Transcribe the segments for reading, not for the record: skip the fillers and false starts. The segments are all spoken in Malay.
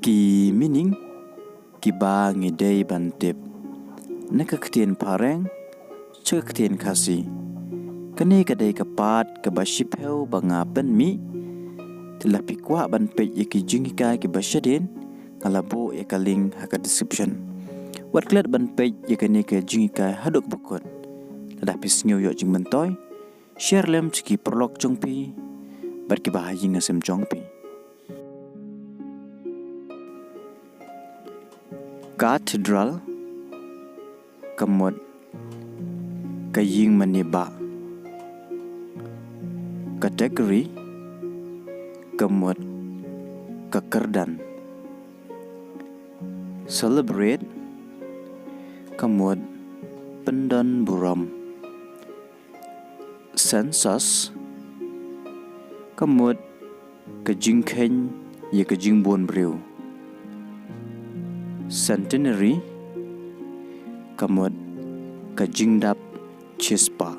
Ki meaning Kiba Ngi Dei bantip nakaktian phareng chaktian Khasi kani kadai kapat kabashipeu banga penmi telapi kwah ban pe yaki jingika ki basyadin ngalabo yakaling haka description wat klat ban pe yakani ke jingika hadok bukot tadapi snyo yo jing mentoy share lem chiki paralok jongpi barki bahayi ngasem jongpi cathedral kamot kaying maniba category kamot kakerdan celebrate kamot pendan buram census kamot kajingkhen ye kajingbon breu centenary kamot kajingdap chispa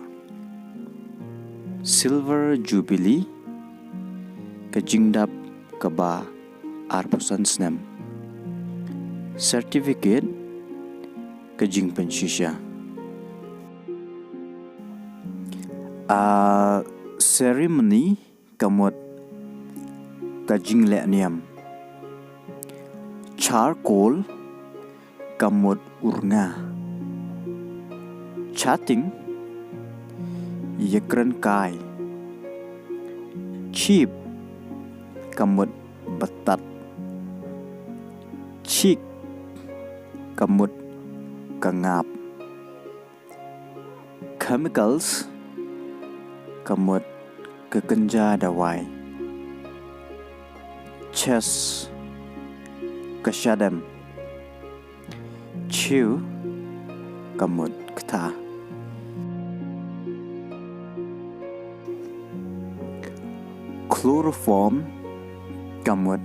silver jubilee kajingdap kaba arpusan snem certificate kajing penshisha ceremony kamot kajing lekniam charcoal kamot urna chatting yakran kai cheap kamut batat chik kamut kangap chemicals kamut kekenja dawai chess kasyadam chew kamut kta chloroform kamut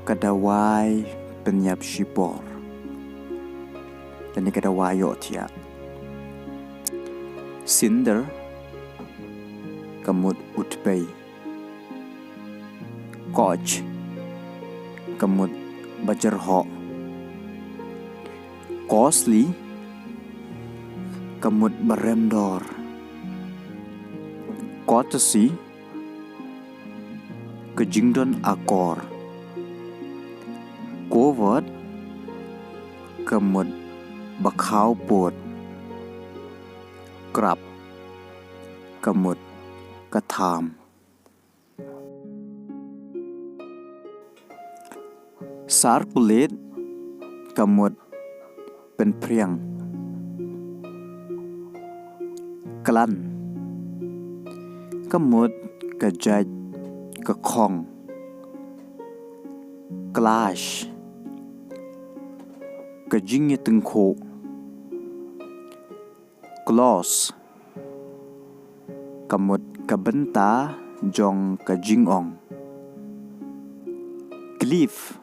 kadawai penyap shipor dan kadawai yotia cinder kamut utbay coach kamut bajarho costly kamut baremdor courtesy kejingdon akor covert kamut bakhau pot krap kamut katham circulate kamut penpriang klan kamut kajaj kekhong clash kejingnya tengko close kamut kabenta jong kajingong cliff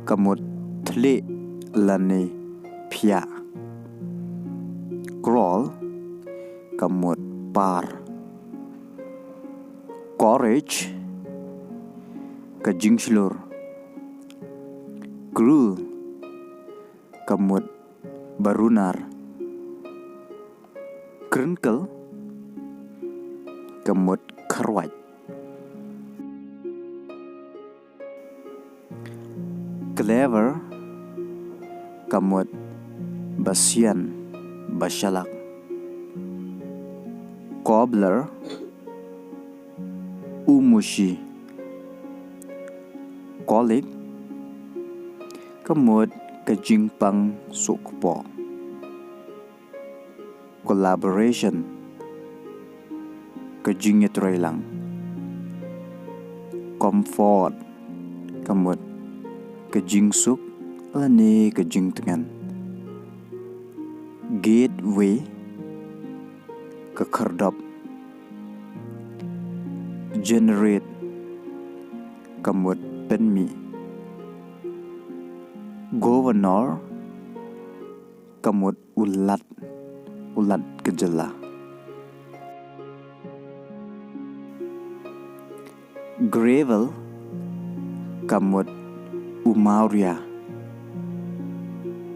kamut tle lane pia crawl kamut par courage kajing slur cruel kamut barunar crinkle kamut kharwaj clever kamut basian bashalak cobbler umushi colic kamut kajingpang sukpo collaboration kajingnya trailang comfort kamut kajing suk lane kajing tengan gateway kekerdap generate kamut penmi governor kamut ulat gejala gravel kamut Umauria,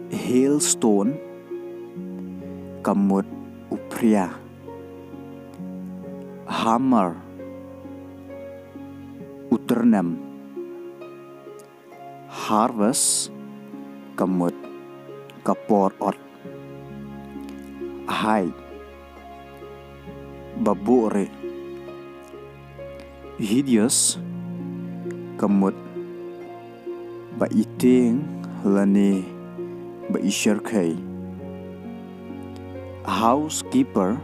hailstone, kamut upria, hammer, uternam, harvest, kamut kapor ot, hai, babore, hideous, kamut ba iting lani ba isharkai, housekeeper,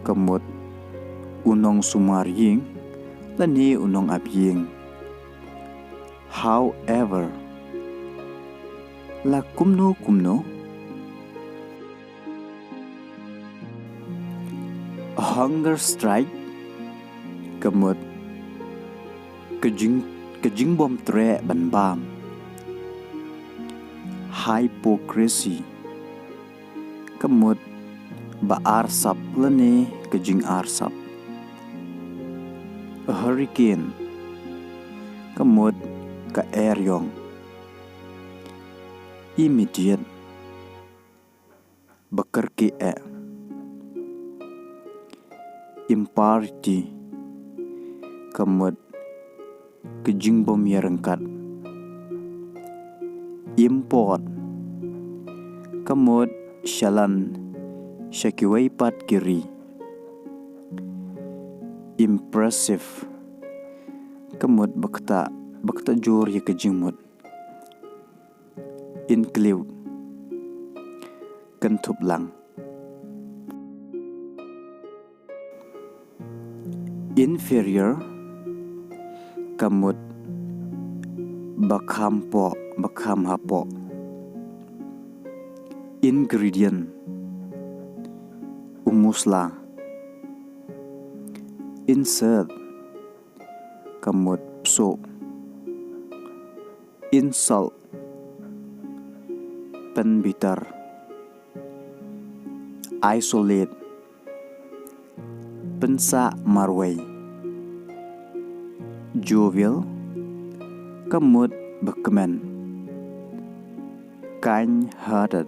kamut unong sumarying lani unong abying, however, la kumno, hunger strike, kamut kajing bom tre ban bam, hypocrisy, kamut ba arsap lani kajing arsap, hurricane, kamut ka eryong, immediate, bakarki imparity, kamut kajing bom yarangkat, import, kamut shalan shakiway pat kiri, impressive, kamut bakta jor ya kajingmut, include, kentup lang, inferior, kamut bakham hapo, ingredient, umusla, insert, kamut pso, insult, penbitar, isolate, pensa marway, jovial, kamut bakman, kind-hearted,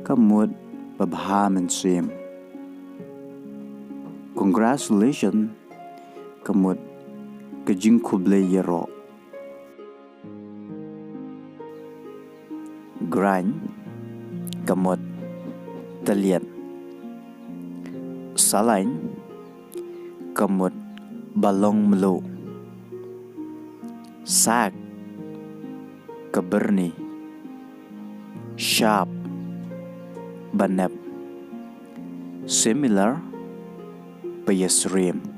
kamut babhaman sim, congratulations, kamut kajing kublay yero, grind, kamut talian, salain, kamut balong melo, sak, kaberni, sharp, banep, similar, payasrim.